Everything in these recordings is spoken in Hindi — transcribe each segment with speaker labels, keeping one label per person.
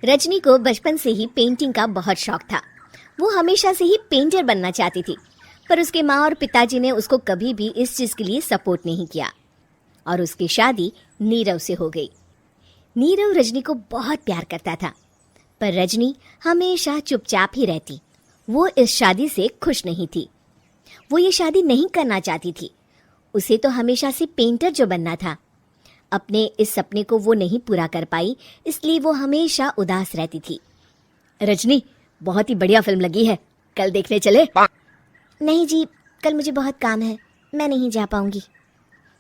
Speaker 1: रजनी को बचपन से ही पेंटिंग का बहुत शौक था। वो हमेशा से ही पेंटर बनना चाहती थी, पर उसके माँ और पिताजी ने उसको कभी भी इस चीज के लिए सपोर्ट नहीं किया और उसकी शादी नीरव से हो गई। नीरव रजनी को बहुत प्यार करता था, पर रजनी हमेशा चुपचाप ही रहती। वो इस शादी से खुश नहीं थी। वो ये शादी नहीं करना चाहती थी। उसे तो हमेशा से पेंटर जो बनना था। अपने इस सपने को वो नहीं पूरा कर पाई, इसलिए वो हमेशा उदास रहती थी। रजनी, बहुत ही बढ़िया फिल्म लगी है, कल देखने चले? नहीं जी, कल मुझे बहुत काम है, मैं नहीं जा पाऊंगी।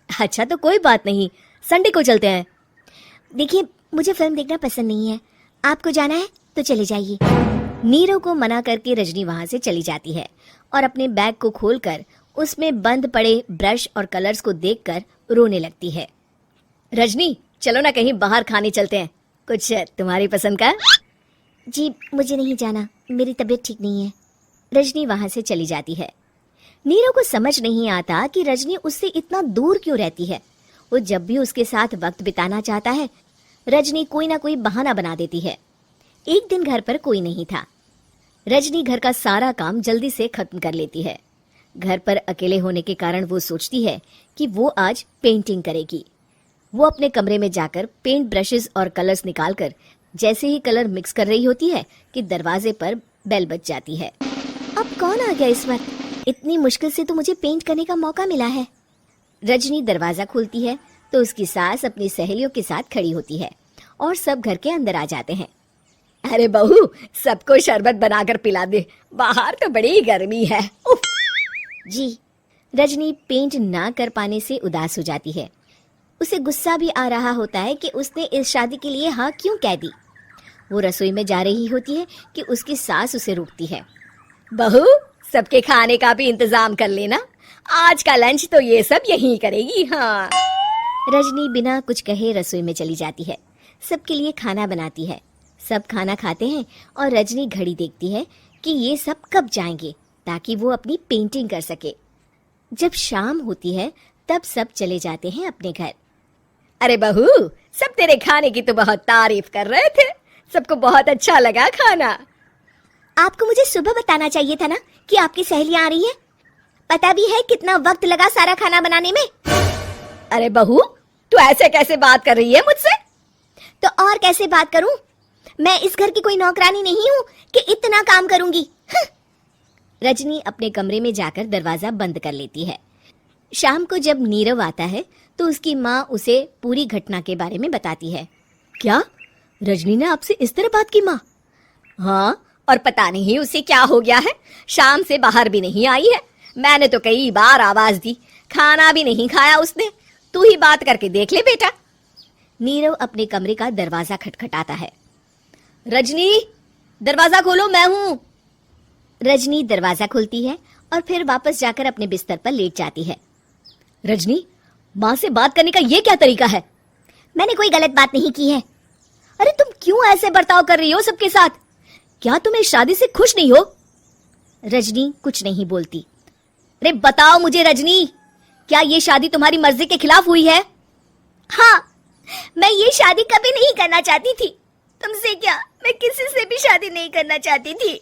Speaker 1: अच्छा तो कोई बात नहीं, संडे को चलते हैं। देखिए, मुझे फिल्म देखना पसंद नहीं है, आपको जाना है तो चले जाइए। नीरव को मना करके रजनी वहां से चली जाती है और अपने बैग को खोलकर उसमें बंद पड़े ब्रश और कलर्स को देखकर रोने लगती है। रजनी, चलो ना कहीं बाहर खाने चलते हैं, कुछ तुम्हारी पसंद का। जी मुझे नहीं जाना, मेरी तबीयत ठीक नहीं है। रजनी वहां से चली जाती है। नीरव को समझ नहीं आता कि रजनी उससे इतना दूर क्यों रहती है। वो जब भी उसके साथ वक्त बिताना चाहता है, रजनी कोई ना कोई बहाना बना देती है। एक दिन घर पर कोई नहीं था। रजनी घर का सारा काम जल्दी से खत्म कर लेती है। घर पर अकेले होने के कारण वो सोचती है कि वो आज पेंटिंग करेगी। वो अपने कमरे में जाकर पेंट ब्रशेस और कलर्स निकालकर जैसे ही कलर मिक्स कर रही होती है कि दरवाजे पर बेल बज जाती है। अब कौन आ गया इस वक्त? इतनी मुश्किल से तो मुझे पेंट करने का मौका मिला है। रजनी दरवाजा खोलती है तो उसकी सास अपनी सहेलियों के साथ खड़ी होती है और सब घर के अंदर आ जाते हैं। अरे बहू, सबको शरबत बनाकर पिला दे, बाहर तो बड़ी गर्मी है। उफ। जी। रजनी पेंट ना कर पाने से उदास हो जाती है। उसे गुस्सा भी आ रहा होता है कि उसने इस शादी के लिए हाँ क्यों कह दी। वो रसोई में जा रही होती है कि उसकी सास उसे रोकती है। बहू, सबके खाने का भी इंतजाम कर लेना, आज का लंच तो ये सब यही करेगी। हाँ। रजनी बिना कुछ कहे रसोई में चली जाती है। सबके लिए खाना बनाती है। सब खाना खाते हैं और रजनी घड़ी देखती है कि ये सब कब जाएंगे ताकि वो अपनी पेंटिंग कर सके। जब शाम होती है तब सब चले जाते हैं अपने घर। अरे बहू, सब तेरे खाने की तो बहुत तारीफ कर रहे थे, सबको बहुत अच्छा लगा खाना। आपको मुझे सुबह बताना चाहिए था ना कि आपकी सहेलियां आ रही है। पता भी है कितना वक्त लगा सारा खाना बनाने में। अरे बहू, तू ऐसे कैसे बात कर रही है मुझसे? तो और कैसे बात करूं? मैं इस घर की कोई नौकरानी नहीं हूं कि इतना काम करूंगी। रजनी अपने कमरे में जाकर दरवाजा बंद कर लेती है। शाम को जब नीरव आता है तो उसकी माँ उसे पूरी घटना के बारे में बताती है। क्या रजनी ने आपसे इस तरह बात की माँ? हाँ, और पता नहीं उसे क्या हो गया है, शाम से बाहर भी नहीं आई है। मैंने तो कई बार आवाज दी, खाना भी नहीं खाया उसने। तू ही बात करके देख ले बेटा। नीरव अपने कमरे का दरवाजा खटखटाता है। रजनी, दरवाजा खोलो, मैं हूं। रजनी दरवाजा खोलती है और फिर वापस जाकर अपने बिस्तर पर लेट जाती है। रजनी, माँ से बात करने का ये क्या तरीका है? मैंने कोई गलत बात नहीं की है। अरे तुम क्यों ऐसे बर्ताव कर रही हो सबके साथ? क्या तुम इस शादी से खुश नहीं हो? रजनी कुछ नहीं बोलती। अरे बताओ मुझे रजनी, क्या ये शादी तुम्हारी मर्जी के खिलाफ हुई है? हाँ, मैं ये शादी कभी नहीं करना चाहती थी। तुमसे क्या, मैं किसी से भी शादी नहीं करना चाहती थी।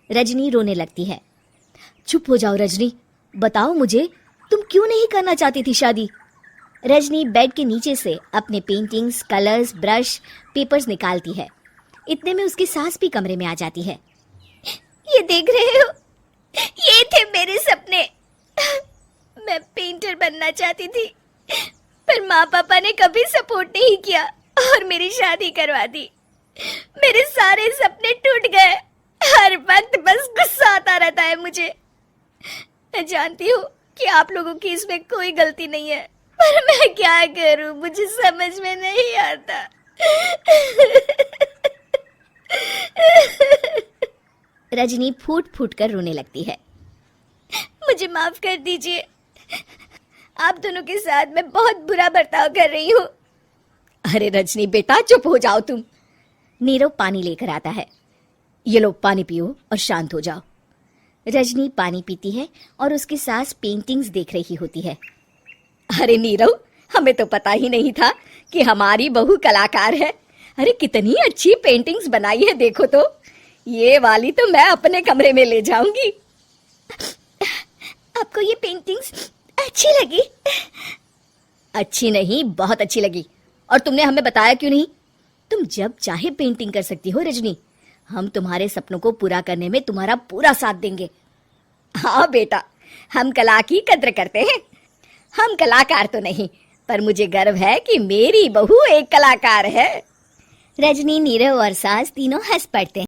Speaker 1: रजनी रोने लगती है। चुप हो जाओ रजनी, बताओ मुझे, तुम क्यों नहीं करना चाहती थी शादी? रजनी बेड के नीचे से अपने पेंटिंग्स, कलर्स, ब्रश, पेपर्स निकालती है। इतने में उसकी सास भी कमरे में आ जाती है। ये देख रहे हो, ये थे मेरे सपने। मैं पेंटर बनना चाहती थी, पर माँ पापा ने कभी सपोर्ट नहीं किया और मेरी शादी करवा दी। मेरे सारे सपने टूट गए। हर वक्त बस गुस्सा आता रहता है मुझे। मैं जानती हूँ कि आप लोगों की इसमें कोई गलती नहीं है, पर मैं क्या करूँ, मुझे समझ में नहीं आता। रजनी फूट फूट कर रोने लगती है। मुझे माफ कर दीजिए, आप दोनों के साथ मैं बहुत बुरा बर्ताव कर रही हूँ। अरे रजनी बेटा, चुप हो जाओ तुम। नीरव पानी लेकर आता है। ये लो पानी पियो और शांत हो जाओ। रजनी पानी पीती है और उसकी सास पेंटिंग्स देख रही होती है। अरे नीरव, हमें तो पता ही नहीं था कि हमारी बहू कलाकार है। अरे कितनी अच्छी पेंटिंग्स बनाई है, देखो तो। ये वाली तो मैं अपने कमरे में ले जाऊंगी। आपको ये पेंटिंग्स अच्छी लगी? अच्छी नहीं, बहुत अच्छी लगी। और तुमने हमें बताया क्यों नहीं? तुम जब चाहे पेंटिंग कर सकती हो रजनी। हम तुम्हारे सपनों को पूरा करने में तुम्हारा पूरा साथ देंगे। हाँ बेटा, हम कला की कद्र करते हैं। हम कलाकार तो नहीं, पर मुझे गर्व है कि मेरी बहू एक कलाकार है। रजनी, नीरव और सास तीनों हंस पड़ते हैं।